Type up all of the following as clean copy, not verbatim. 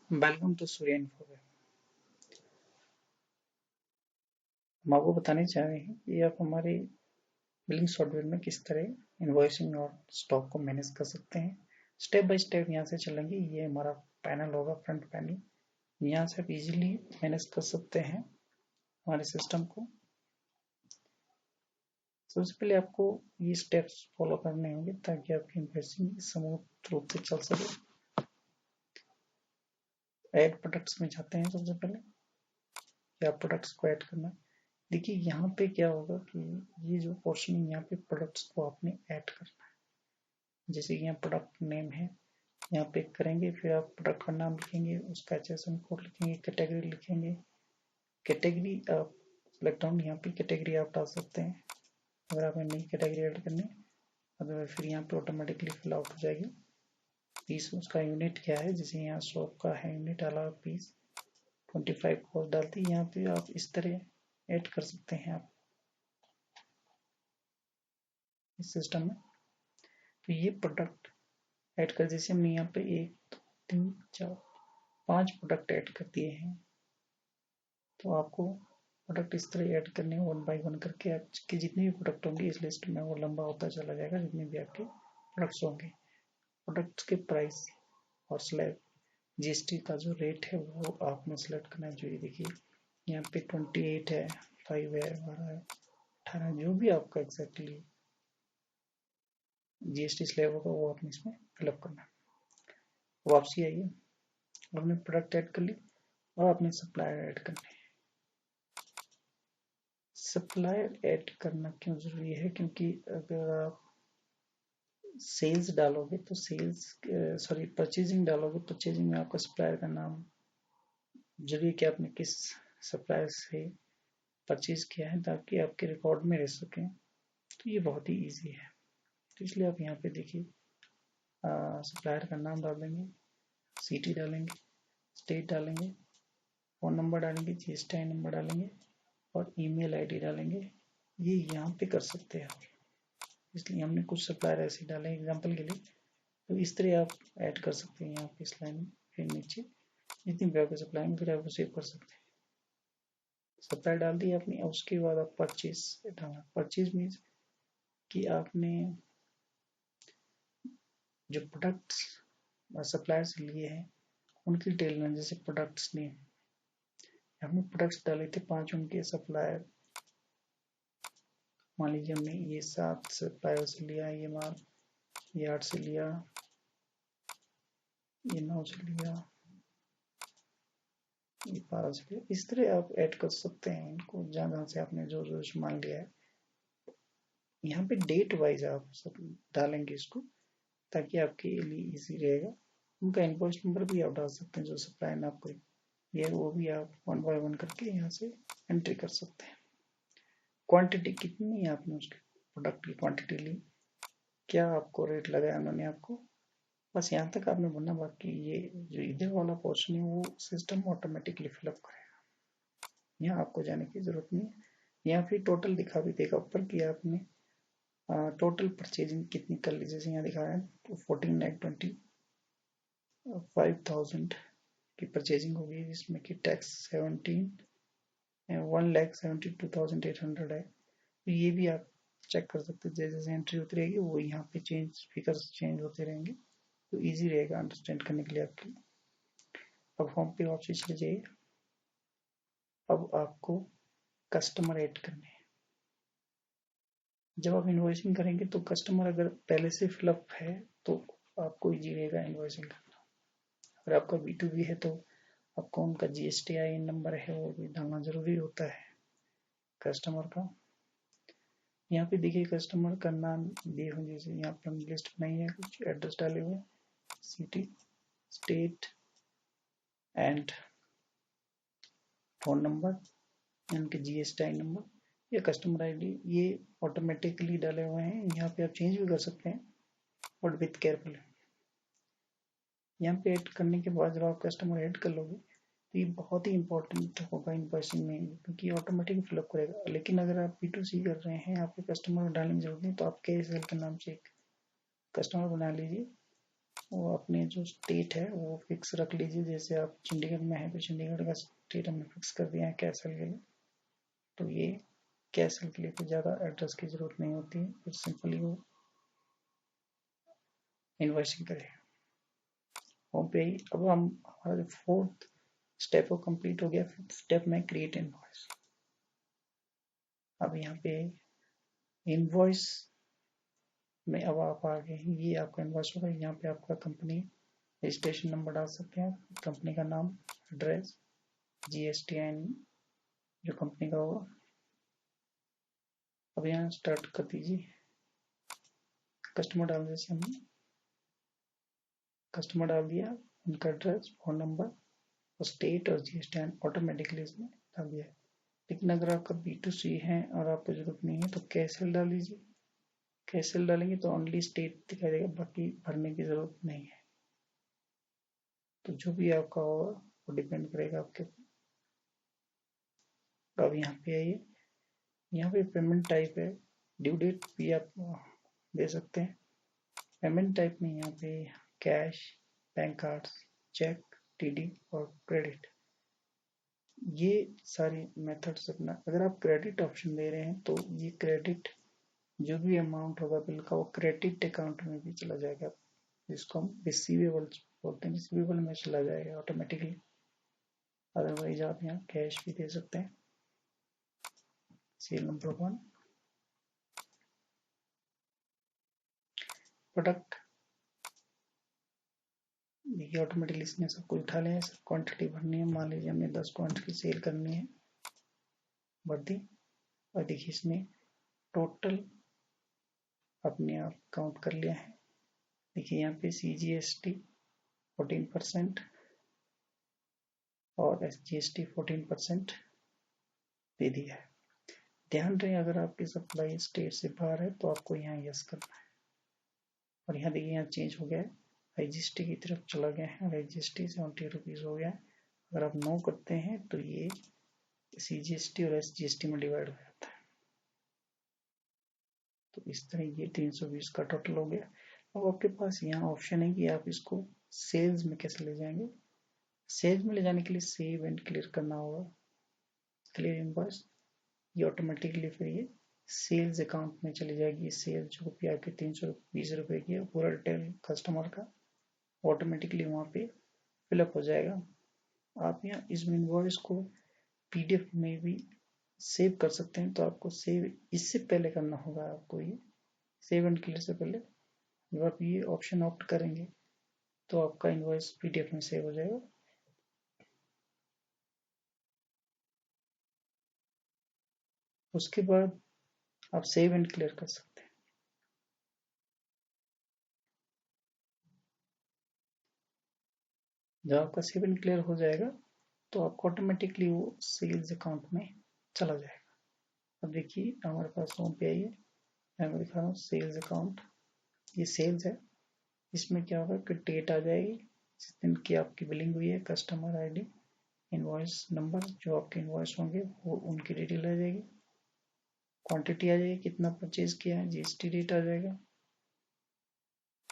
Welcome to Surya info. हम आपको बताने जा रहे हैं कि आप हमारे बिलिंग सॉफ्टवेयर में किस तरह इनवॉइसिंग और स्टॉक को मैनेज कर सकते हैं। स्टेप बाय स्टेप यहाँ से चलेंगे। ये हमारा पैनल होगा, फ्रंट पैनल। यहाँ से आप इजीली मैनेज कर सकते हैं हमारे सिस्टम को। सबसे पहले आपको ये स्टेप्स फॉलो करने होंगे ताकि आपकी इन्वॉइसिंग स्मूथ रूप से चल सके। ऐड प्रोडक्ट्स में जाते हैं। सबसे पहले क्या प्रोडक्ट्स को ऐड करना है। देखिए यहाँ पे क्या होगा कि ये जो पोर्शन है यहाँ पे प्रोडक्ट्स को आपने ऐड करना है। जैसे यहाँ प्रोडक्ट नेम है, यहाँ पे करेंगे, फिर आप प्रोडक्ट का नाम लिखेंगे, उसका HSN कोड लिखेंगे, कैटेगरी लिखेंगे। कैटेगरी आप सेलेक्ट डाउन, यहाँ पे कैटेगरी आप डाल सकते हैं अगर आपने नई कैटेगरी ऐड करनी। अगर फिर यहाँ पे ऑटोमेटिकली फिल आउट हो जाएगी। पीस उसका यूनिट क्या है, जैसे यहाँ शॉप का है यूनिट डाला, पीस 25 कॉस्ट डालती है। यहाँ पे आप इस तरह ऐड कर सकते हैं आप इस सिस्टम में। तो ये प्रोडक्ट ऐड कर, जैसे हमने यहाँ पे 1 2 3 4 5 प्रोडक्ट ऐड कर दिए हैं। तो आपको प्रोडक्ट इस तरह ऐड करने हैं 1 बाय 1 करके। आपके जितने भी प्रोडक्ट होंगे इस लिस्ट में वो लंबा होता चला जाएगा, जितने भी आपके प्रोडक्ट्स होंगे। प्रोडक्ट्स के प्राइस और स्लैब GST का जो रेट है वो आपने सेलेक्ट करना है। जो ये देखिए यहाँ पे 28 है, 5 है, 12 है, 18, जो भी आपका एग्जैक्टली GST स्लैब होगा वो आपने इसमें फिलअप करना है। वापसी आइए, आपने प्रोडक्ट ऐड कर ली और आपने सप्लायर ऐड करना है। सप्लायर ऐड करना क्यों जरूरी है, क्योंकि अगर आप सेल्स डालोगे तो परचेजिंग डालोगे, परचेजिंग में आपका सप्लायर का नाम जरूरी है कि आपने किस सप्लायर से परचेज किया है ताकि आपके रिकॉर्ड में रह सके। तो ये बहुत ही इजी है। तो इसलिए आप यहाँ पे देखिए सप्लायर का नाम डाल देंगे, सिटी डालेंगे, स्टेट डालेंगे, फोन नंबर डालेंगे, GSTI नंबर डालेंगे और ईमेल आईडी डालेंगे। ये यहाँ पे कर सकते हैं। इसलिए हमने कुछ सप्लायर ऐसे डाले एग्जांपल के लिए। तो इस तरह आप ऐड कर सकते हैं यहाँ पे इस लाइन में। फिर नीचे जितनी भी आपके सप्लाई में, फिर आप सेव कर सकते हैं। सप्लाई डाल दी आपने, उसके बाद आप परचेज डालना। परचेज मीन्स कि आपने जो प्रोडक्ट्स सप्लायर से लिए हैं उनकी डिटेल में, जैसे प्रोडक्ट्स नेम हमने प्रोडक्ट्स डाले थे 5 उनके सप्लायर। मान लीजिए हमने ये 7 सप्लायर से लिया, ये माल, ये 8 से लिया, ये 9 से लिया, ये 12 से लिया। इस तरह आप ऐड कर सकते हैं इनको जहाँ से आपने जो जो सामान लिया है। यहाँ पे डेट वाइज आप सब डालेंगे इसको ताकि आपके लिए इजी रहेगा। उनका इनवॉइस नंबर भी आप डाल सकते हैं जो सप्लायर ने आपको दिया, वो भी आप 1 बाय 1 करके यहाँ से एंट्री कर सकते हैं। क्वांटिटी कितनी है आपने उसके प्रोडक्ट की क्वांटिटी ली, क्या आपको रेट लगाया उन्होंने आपको, बस यहाँ तक आपने भरना। बाकी ये जो इधर वाला पोर्शन है वो सिस्टम ऑटोमेटिकली फिलअप करेगा, यहाँ आपको जाने की जरूरत नहीं है। यहाँ फिर टोटल दिखा भी देगा ऊपर कि आपने टोटल परचेजिंग कितनी कर ली। जैसे यहाँ दिखा है तो 14,25,000 की परचेजिंग होगी, जिसमें कि टैक्स 1,72,800 है। तो ये भी आप चेक कर सकते हैं। जैसे जैसे एंट्री होती रहेगी वो यहाँ पे फिगर्स चेंज होते रहेंगे, तो इजी रहेगा अंडरस्टैंड करने के लिए आपके लिए। अब होम पे वापस चले जाइए। अब आपको कस्टमर ऐड करने हैं। जब आप इन्वॉइसिंग करेंगे तो कस्टमर अगर पहले से फिलअप है तो आपको इजी रहेगा इन्वॉइसिंग करना। अगर आपका B2B है तो आपको उनका GSTI नंबर है वो भी डालना जरूरी होता है कस्टमर का। यहाँ पे देखिए कस्टमर का नाम दिए हुए, जैसे यहाँ पे हम लिस्ट बनाई है, कुछ एड्रेस डाले हुए, city, state and phone number, इनके GSTI नंबर या कस्टमर ID, ये ऑटोमेटिकली डाले हुए हैं। यहाँ पे आप चेंज भी कर सकते हैं बट विथ केयरफुल। यहाँ पे ऐड करने के बाद जब आप कस्टमर ऐड कर लोगे तो ये बहुत ही इंपॉर्टेंट होगा इनवॉइसिंग में, क्योंकि ऑटोमेटिक फिलअप करेगा। लेकिन अगर आप B2C कर रहे हैं, आपके कस्टमर डालने की जरूरत नहीं, तो आप KSL के नाम से एक कस्टमर बना लीजिए वो अपने जो स्टेट है वो फिक्स रख लीजिए। जैसे आप चंडीगढ़ में हैं तो चंडीगढ़ का स्टेट हमने फिक्स कर दिया है कैसल के लिए, तो ये कैसल के लिए कोई ज़्यादा एड्रेस की ज़रूरत नहीं होती है, फिर सिंपली वो इन्वॉइसिंग करेगा। होम पे ही अब हम हमारा जो फोर्थ स्टेप वो कंप्लीट हो गया। फिफ्थ स्टेप में क्रिएट इनवॉइस। अब यहाँ पे इनवॉइस में अब आप आ गए, ये आपका इनवॉइस होगा। यहाँ पे आपका कंपनी रजिस्ट्रेशन नंबर डाल सकते हैं, कंपनी का नाम, एड्रेस, GSTN जो कंपनी का होगा। अब यहाँ स्टार्ट कर दीजिए। कस्टमर डाल, जैसे हमने कस्टमर डाल दिया, उनका एड्रेस, फोन नंबर और स्टेट और GSTN ऑटोमेटिकली इसमें डाल दिया है। लेकिन अगर आपका B2C है और आपको जरूरत नहीं है तो कैसल डाल दीजिए। कैसल डालेंगे तो ओनली स्टेट दिखाई देगा, बाकी भरने की जरूरत नहीं है। तो जो भी आपका होगा वो डिपेंड करेगा आपके ऊपर। अब यहाँ पे आइए, यहाँ पे पेमेंट टाइप है, ड्यू डेट भी आप दे सकते हैं। पेमेंट टाइप में यहाँ पे cash, bank card, cheque, TD और क्रेडिट, ये सारी मेथड्स अपना। अगर आप क्रेडिट ऑप्शन दे रहे हैं तो ये क्रेडिट जो भी अमाउंट होगा बिल का वो क्रेडिट अकाउंट में भी चला जाएगा, जिसको हम रिसीवेबल बोलते हैं, रिसीवेबल में चला जाएगा ऑटोमेटिकली। अदरवाइज आप यहाँ कैश भी दे सकते हैं। सेल नंबर 1, प्रोडक्ट, देखिए ऑटोमेटिकली इसने सब कुछ उठा लिया है। सब क्वांटिटी भरनी है, मान लीजिए हमने 10 क्वांटिटी सेल करनी है, भर दी। और देखिए इसने टोटल अपने आप काउंट कर लिया है। देखिए यहाँ पे CGST 14% और SGST 14% दे दिया है। ध्यान रहे अगर आपकी सप्लाई स्टेट से बाहर है तो आपको यहाँ यस करना है। और यहाँ देखिए यहाँ चेंज हो गया है, IGST की तरफ चला गया है और IGST 70 रुपीज़ हो गया है। अगर आप नो करते हैं तो ये CGST और SGST में डिवाइड हो जाता है। तो इस तरह ये 320 का टोटल हो गया। अब आपके पास यहाँ ऑप्शन है कि आप इसको सेल्स में कैसे ले जाएंगे। सेल्स में ले जाने के लिए सेव एंड क्लियर करना होगा, क्लियर इनवॉइस। ये ऑटोमेटिकली फिर ये सेल्स अकाउंट में चली जाएगी। सेल जो भी आपके 320 रुपये की है पूरा डिटेल कस्टमर का ऑटोमेटिकली वहाँ पे फिलअप हो जाएगा। आप यहाँ इस इनवॉइस को PDF में भी सेव कर सकते हैं। तो आपको सेव इससे पहले करना होगा, आपको ये सेव एंड क्लियर से पहले जब आप ये ऑप्शन ऑप्ट करेंगे तो आपका इनवॉइस PDF में सेव हो जाएगा। उसके बाद आप सेव एंड क्लियर कर सकते हैं। जब आपका सेव एंड क्लियर हो जाएगा तो आपको ऑटोमेटिकली वो सेल्स अकाउंट में चला जाएगा। अब देखिए हमारे पास होम पे आइए, मैं दिखा रहा हूँ सेल्स अकाउंट। ये सेल्स है, इसमें क्या होगा कि डेट आ जाएगी जिस दिन की आपकी बिलिंग हुई है, कस्टमर ID, इनवॉइस नंबर, जो आपके इनवॉइस होंगे वो उनकी डिटेल आ जाएगी, क्वांटिटी आ जाएगी, कितना परचेज किया है, GST रेट आ जाएगा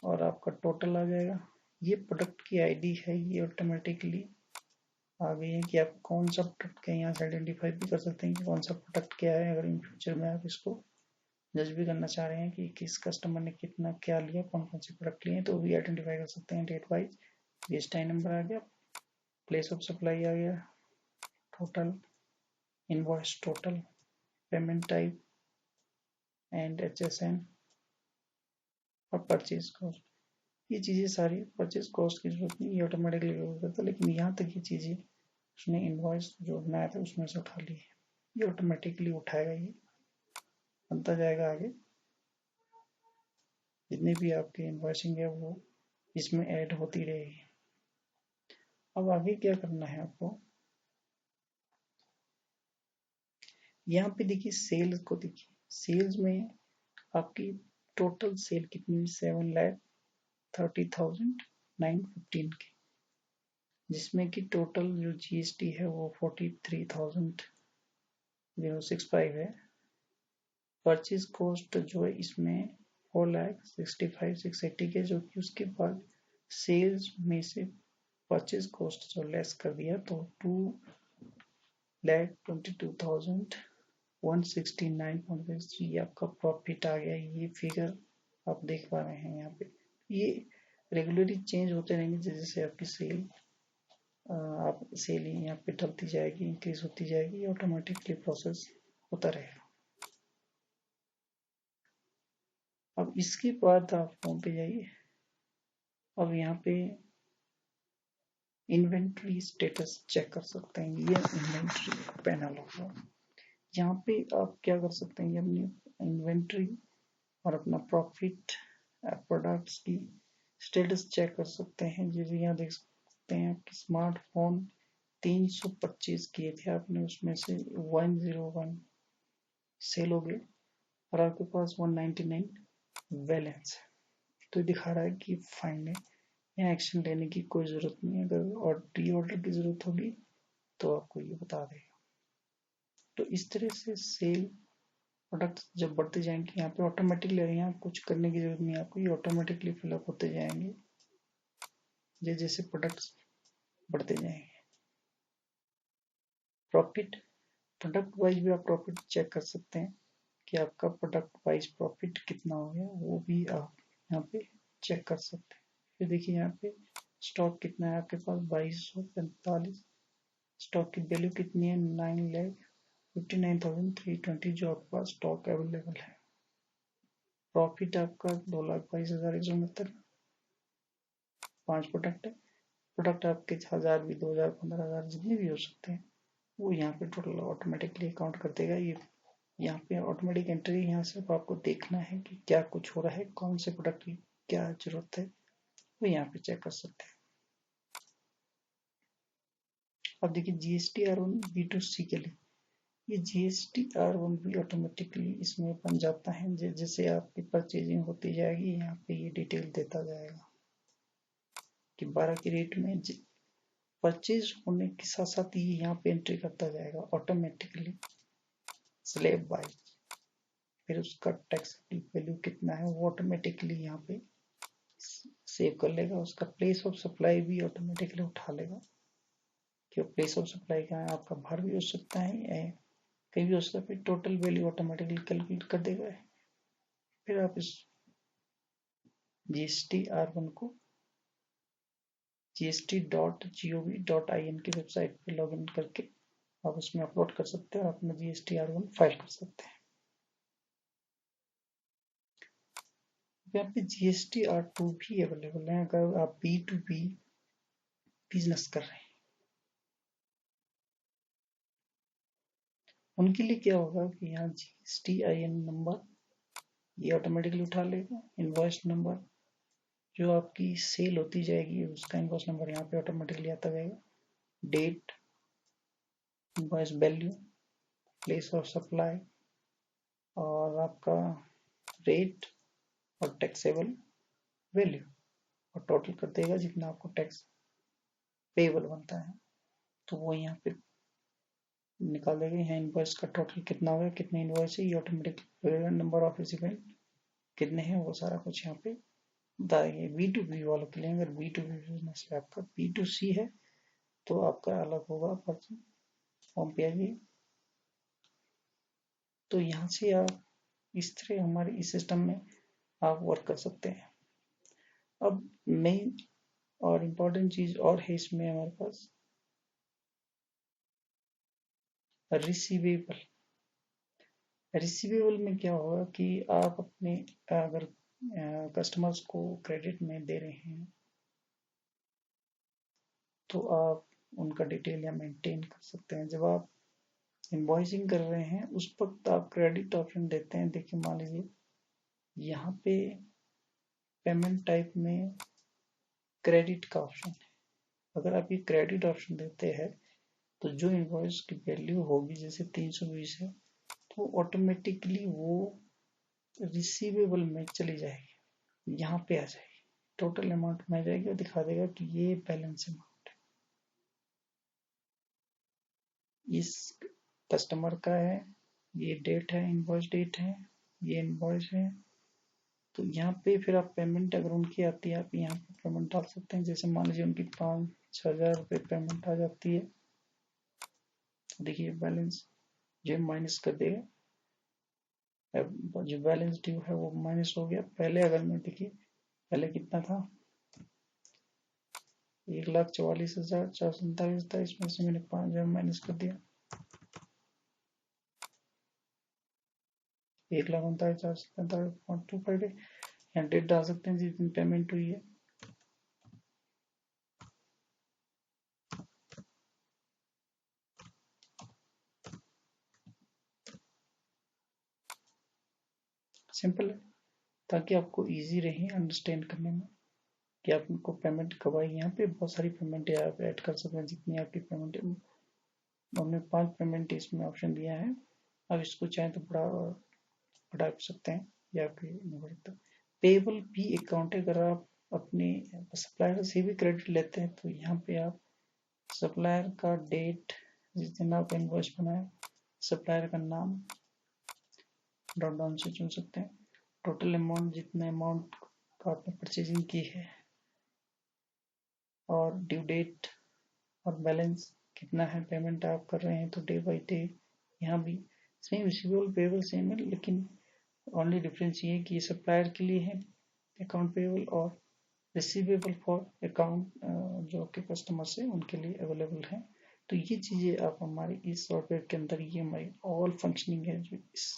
और आपका टोटल आ जाएगा। ये प्रोडक्ट की ID है, ये ऑटोमेटिकली आ गई है कि आप कौन सा प्रोडक्ट क्या यहाँ से आइडेंटिफाई भी कर सकते हैं कि कौन सा प्रोडक्ट क्या है। अगर इन फ्यूचर में आप इसको जज भी करना चाह रहे हैं कि किस कस्टमर ने कितना क्या लिया, कौन कौन से प्रोडक्ट लिए, तो भी आइडेंटिफाई कर सकते हैं डेट वाइज। GST नंबर आ गया, प्लेस ऑफ सप्लाई आ गया, total, invoice total, payment type and HSN और परचेज कॉस्ट। ये चीज़ें सारी परचेज कॉस्ट की जरूरत नहीं, ये ऑटोमेटिकली हो जाता है, लेकिन यहाँ तक ये चीज़ें उसने इनवॉइस जो बनाया था उसमें से उठा ली है। ये ऑटोमेटिकली उठाएगा, ये बनता जाएगा आगे। जितनी भी आपकी इनवॉइसिंग है वो इसमें ऐड होती रहेगी। अब आगे क्या करना है आपको, यहाँ पे देखिए सेल्स को, देखिए सेल्स में आपकी टोटल सेल कितनी, 7,30,915 की, जिसमें कि टोटल जो GST है वो 43,065 है। परचेज कॉस्ट जो है इसमें 4,65,680 के, जो कि उसके बाद सेल्स में से परचेज कॉस्ट जो लेस कर दिया तो 2,22,169.3 ये आपका प्रॉफिट आ गया। ये फिगर आप देख पा रहे हैं यहाँ पे। ये रेगुलरली चेंज होते रहेंगे जैसे जैसे आपकी सेल यहाँ पे ढलती जाएगी, इंक्रीज होती जाएगी, ऑटोमेटिकली प्रोसेस होता रहेगा। अब इसके बाद आप होम पे जाइए। अब यहाँ पे इन्वेंट्री स्टेटस चेक कर सकते हैं। ये इन्वेंट्री पैनल होगा। यहाँ पे आप क्या कर सकते हैं, अपनी इन्वेंट्री और अपना प्रॉफिट प्रोडक्ट्स की स्टेटस चेक कर सकते हैं। जैसे यहाँ देख सकते हैं कि स्मार्टफोन 325 किए थे आपने, उसमें से 101 सेल हो गए और आपके पास 199 बैलेंस है। तो दिखा रहा है कि फाइन है, यहाँ एक्शन लेने की कोई जरूरत नहीं है। अगर और री ऑर्डर की जरूरत होगी तो आपको ये बता देगा। तो इस तरह से सेल प्रोडक्ट जब बढ़ते जाएंगे यहाँ पे ऑटोमेटिकली, यहाँ कुछ करने की जरूरत नहीं है आपको, ये ऑटोमेटिकली फिलअप होते जाएंगे जैसे जैसे प्रोडक्ट्स बढ़ते जाएंगे। प्रॉफिट प्रोडक्ट वाइज भी आप प्रॉफिट चेक कर सकते हैं कि आपका प्रोडक्ट वाइज प्रॉफिट कितना हो गया, वो भी आप यहाँ पे चेक कर सकते हैं। फिर देखिए यहाँ पे स्टॉक कितना है आपके पास, 2245। स्टॉक की वैल्यू कितनी है, 9,59,320 जो आपके पास स्टॉक अवेलेबल है। प्रॉफिट आपका 2,22,169। 5 प्रोडक्ट है। प्रोडक्ट आपके 1000 भी, 2000, 15,000 जितने भी हो सकते हैं वो यहाँ पे टोटल ऑटोमेटिकली काउंट कर देगा। ये यहाँ पे ऑटोमेटिक एंट्री, यहाँ सिर्फ आपको देखना है कि क्या कुछ हो रहा है, कौन से प्रोडक्ट की क्या जरूरत है, वो यहाँ पे चेक कर सकते हैं। अब देखिए GSTR1 B2C के लिए, ये GSTR1 भी ऑटोमेटिकली इसमें बन जाता है। जैसे आपकी परचेजिंग होती जाएगी यहाँ पे ये डिटेल देता जाएगा कि 12 के रेट में परचेज होने के साथ साथ ये यहाँ पे एंट्री करता जाएगा ऑटोमेटिकली स्लैब वाइज। फिर उसका टैक्स वैल्यू कितना है वो ऑटोमेटिकली यहाँ पे सेव कर लेगा। उसका प्लेस ऑफ सप्लाई भी ऑटोमेटिकली उठा लेगा कि प्लेस ऑफ सप्लाई का है, आपका बाहर भी हो सकता है कहीं भी हो सकता है। फिर टोटल वैल्यू ऑटोमेटिकली कैलकुलेट कर देगा। फिर आप इस GSTR1 को gst.gov.in की वेबसाइट पे लॉग इन करके आप उसमें अपलोड कर सकते हैं और अपना GSTR1 फाइल कर सकते हैं। यहाँ पे GSTR2 भी अवेलेबल है अगर आप B2B बिजनेस कर रहे हैं। उनके लिए क्या होगा कि यहाँ GSTIN नंबर ये ऑटोमेटिकली उठा लेगा। इनवॉइस नंबर जो आपकी सेल होती जाएगी उसका इनवॉइस नंबर यहाँ पे ऑटोमेटिकली आता जाएगा। Date, invoice value, place of supply और आपका रेट और टैक्सेबल वैल्यू और टोटल कर देगा जितना आपको टैक्स पेएबल बनता है तो वो यहाँ पे निकाल देगा। यहाँ इनवॉइस का टोटल कितना होगा, कितने इनवॉइस है ये ऑटोमेटिक, नंबर ऑफ रिसिपेंट कितने हैं वो सारा कुछ यहाँ पे बता देंगे। B2B वालों के लिए, अगर B2B बिजनेस है आपका, B2C है तो आपका अलग होगा। पर्सन होम पे आइए तो यहाँ से आप इस तरह हमारे इस सिस्टम में आप वर्क कर सकते हैं। अब मेन और इम्पोर्टेंट चीज और है इसमें हमारे पास रिसीवेबल। रिसीवेबल में क्या होगा कि आप अपने अगर कस्टमर्स को क्रेडिट में दे रहे हैं तो आप उनका डिटेल या मेंटेन कर सकते हैं। जब आप इनवॉइसिंग कर रहे हैं उस वक्त आप क्रेडिट ऑप्शन देते हैं। देखिए मान लीजिए यहाँ पे पेमेंट टाइप में क्रेडिट का ऑप्शन है। अगर आप ये क्रेडिट ऑप्शन देते हैं तो जो इनवॉइस की वैल्यू होगी जैसे 320 है तो ऑटोमेटिकली वो रिसीवेबल में चली जाएगी, यहाँ पे आ जाएगी, टोटल अमाउंट में आ जाएगी और दिखा देगा कि ये बैलेंस अमाउंट है, इस कस्टमर का है, ये डेट है, इनवॉइस डेट है, ये इनवॉइस है तो यहाँ पे फिर आप पेमेंट अगर उनकी आती है, आप यहाँ पे पेमेंट डाल सकते हैं। जैसे मान लीजिए उनकी 5-6 हज़ार रुपये पेमेंट आ जाती है, तो देखिए बैलेंस जो माइनस कर देगा, अब जो बैलेंस ड्यू है वो माइनस हो गया। पहले अगर मैं देखिए पहले कितना था, 1,44,447 था, इसमें से मैंने 5,000 माइनस कर दिया, 1,39,447.25 यहाँ डेट डाल सकते हैं जिस दिन पेमेंट हुई है। सिंपल है, ताकि आपको इजी रहे अंडरस्टैंड करने में कि आपको पेमेंट कब आई। यहाँ पे बहुत सारी पेमेंट है, आप ऐड कर सकते हैं जितनी आपकी पेमेंट है। हमने 5 पेमेंट इसमें ऑप्शन दिया है, अब इसको चाहे तो बढ़ा सकते हैं या फिर नहीं बढ़ता। पेबल भी अकाउंट है, अगर आप अपने सप्लायर से भी क्रेडिट लेते हैं तो यहाँ पे आप सप्लायर का डेट, जिस दिन आप इनवॉइस बनाए, सप्लायर का नाम ड्रॉप डाउन से चुन सकते हैं, टोटल अमाउंट जितना अमाउंट का आपने परचेजिंग की है, और ड्यू डेट और बैलेंस कितना है, पेमेंट आप कर रहे हैं तो डे बाई डे। यहाँ भी सेम रिसीवेबल पेबल सेम है, लेकिन ओनली डिफरेंस ये है कि ये सप्लायर के लिए है अकाउंट पेबल, और रिसीवेबल फॉर अकाउंट जो आपके कस्टमर्स है उनके लिए अवेलेबल है। तो ये चीज़ें आप हमारे इस सॉफ्टवेयर के अंदर, ये हमारी ऑल फंक्शनिंग है जो इस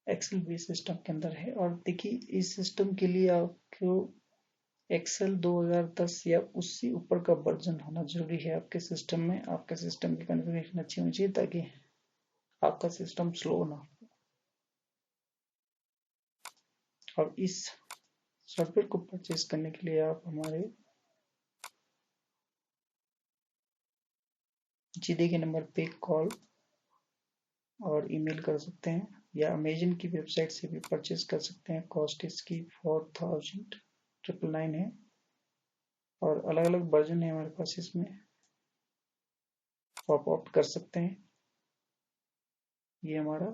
एक्सेल बेस सिस्टम के अंदर है। और देखिए इस सिस्टम के लिए आपको एक्सेल 2010 या उससे ऊपर का वर्जन होना जरूरी है आपके सिस्टम में। आपके सिस्टम की कॉन्फ़िगरेशन अच्छी होनी चाहिए ताकि आपका सिस्टम स्लो ना हो। और इस सॉफ्टवेयर को परचेज करने के लिए आप हमारे जीदे के नंबर पे कॉल और ईमेल कर सकते हैं, या अमेजन की वेबसाइट से भी परचेज कर सकते हैं। कॉस्ट इसकी 4,999 है, और अलग अलग वर्जन है हमारे पास इसमें, आप ऑप्ट कर सकते हैं। ये हमारा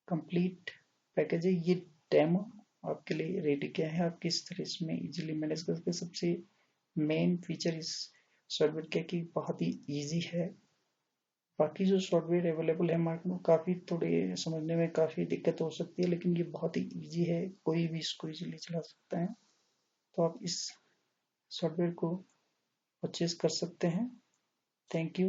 कंप्लीट पैकेज है। ये डेमो आपके लिए रेडी किया है, आप किस तरह इसमें इजीली मैनेज कर सकते हैं। सबसे मेन फीचर इस सॉफ्टवेयर का कि बहुत ही इजी है। बाकी जो सॉफ्टवेयर अवेलेबल है मार्केट में, काफ़ी थोड़े समझने में काफ़ी दिक्कत हो सकती है, लेकिन ये बहुत ही इजी है, कोई भी इसको इजीली चला सकता है। तो आप इस सॉफ्टवेयर को परचेज कर सकते हैं। Thank you.